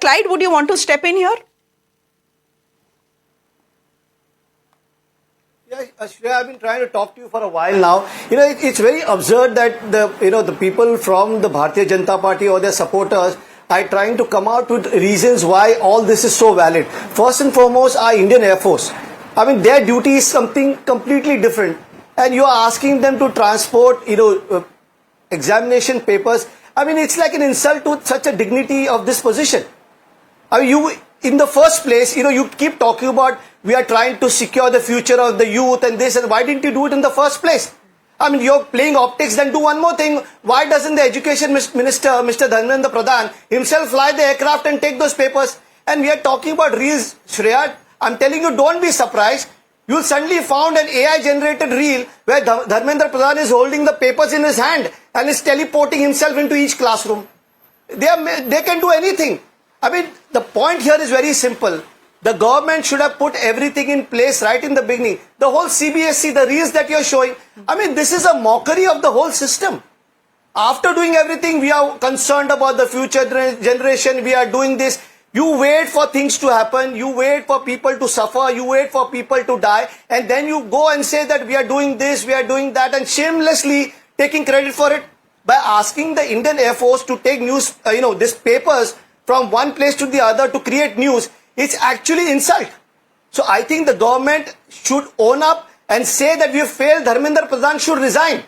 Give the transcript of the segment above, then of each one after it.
Clyde, would you want to step in here? Yeah, Shreya, I've been trying to talk to you for a while now. It's very absurd that the people from the Bharatiya Janata Party or their supporters are trying to come out with reasons why all this is so valid. First and foremost, our Indian Air Force. I mean, their duty is something completely different. And you are asking them to transport, examination papers. I mean, it's like an insult to such a dignity of this position. I mean, in the first place, you keep talking about we are trying to secure the future of the youth and this, and why didn't you do it in the first place? I mean, you're playing optics. Then do one more thing. Why doesn't the education minister, Mr. Dharmendra Pradhan, himself fly the aircraft and take those papers? And we are talking about reels, Shreya. I'm telling you, don't be surprised. You'll suddenly found an AI-generated reel where Dharmendra Pradhan is holding the papers in his hand and is teleporting himself into each classroom. They can do anything. I mean, the point here is very simple. The government should have put everything in place right in the beginning. The whole CBSE, the reels that you're showing, I mean, this is a mockery of the whole system. After doing everything, we are concerned about the future generation. We are doing this. You wait for things to happen. You wait for people to suffer. You wait for people to die. And then you go and say that we are doing this, we are doing that, and shamelessly taking credit for it by asking the Indian Air Force to take news, these papers from one place to the other to create news. It's actually insult. So I think the government should own up and say that we have failed. Dharmendra Pradhan should resign.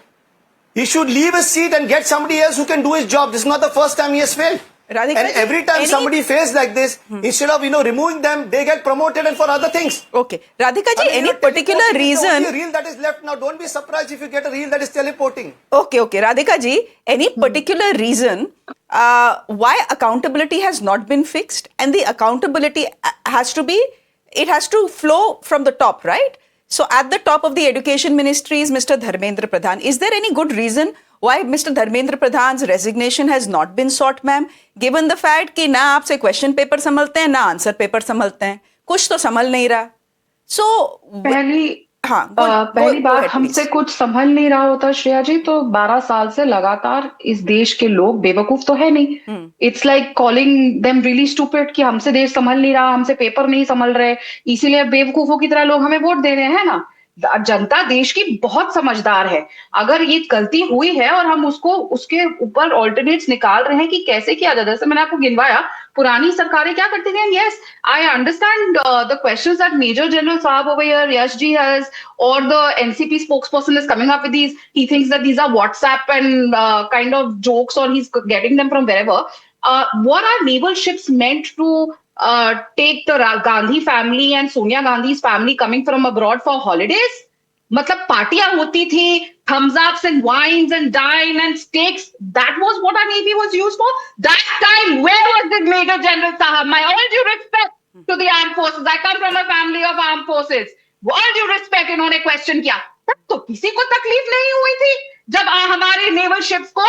He should leave his seat and get somebody else who can do his job. This is not the first time he has failed. Radhika, and every time somebody fails like this, instead of removing them, they get promoted and for other things. Okay, Radhika ji, any particular reason? The reel that is left now. Don't be surprised if you get a reel that is teleporting. Okay, Radhika ji, any particular reason why accountability has not been fixed? And the accountability has to flow from the top, right? So at the top of the education ministry is Mr. Dharmendra Pradhan. Is there any good reason why Mr. Dharmendra Pradhan's resignation has not been sought, ma'am? Given the fact कि ना आपसे question paper संभलते हैं, ना answer paper संभलते हैं, कुछ तो संभल नहीं रहा. So पहली बात, हमसे कुछ संभल नहीं रहा होता श्रेया जी, तो 12 साल से लगातार इस देश के लोग बेवकूफ तो है नहीं. It's like calling them really stupid कि हमसे देश संभल नहीं रहा, हमसे पेपर नहीं संभल रहे, इसीलिए बेवकूफों की तरह लोग हमें वोट दे रहे हैं ना. जनता देश की बहुत समझदार है. अगर ये गलती हुई है और हम उसके ऊपर ऑल्टरनेट्स निकाल रहे हैं कि कैसे किया जाता है. जैसे मैंने आपको गिनवाया, पुरानी सरकारें क्या करती थी. Yes, I understand the questions that major general साहब over here, Yash ji has, or the NCP spokesperson is coming up with these. He thinks that these are WhatsApp and kind of jokes, or he's getting them from wherever. What are naval ships meant to take the Gandhi family and Sonia Gandhi's family coming from abroad for holidays? मतलब पार्टियां होती थी, thumbs ups and wines and dine and steaks. That was what our Navy was used for. That time, where was the Major General Sahab? My all due respect to the armed forces. I come from a family of armed forces. All due respect, इन्होंने question किया. तब तो किसी को तकलीफ नहीं हुई थी जब हमारे नेवल शिप्स को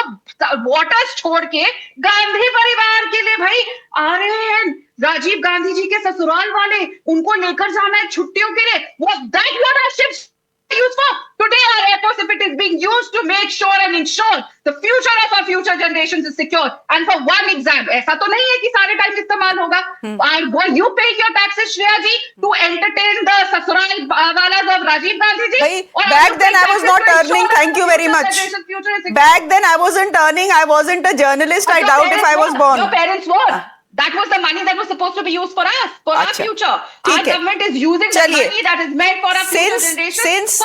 वाटर्स छोड़ के गांधी परिवार के लिए भाई आ रहे हैं. राजीव गांधी जी के ससुराल वाले, उनको लेकर जाना है छुट्टियों के लिए. Was that what our ships used for? Today our air force, if it is being used to make sure and ensure the future of our future generations is secure, and for one exam, ऐसा तो नहीं है कि सारे time इस्तेमाल होगा. Were you paying your taxes, Shreya ji, to entertain the sasural walas of Rajiv Gandhi ji? Back then I was not earning. Thank you very much. Back then I wasn't earning. I wasn't a journalist. I doubt if I was born. Your parents were. That was the money that was supposed to be used for us, for our future. Our government is using the money that is meant for our future generations.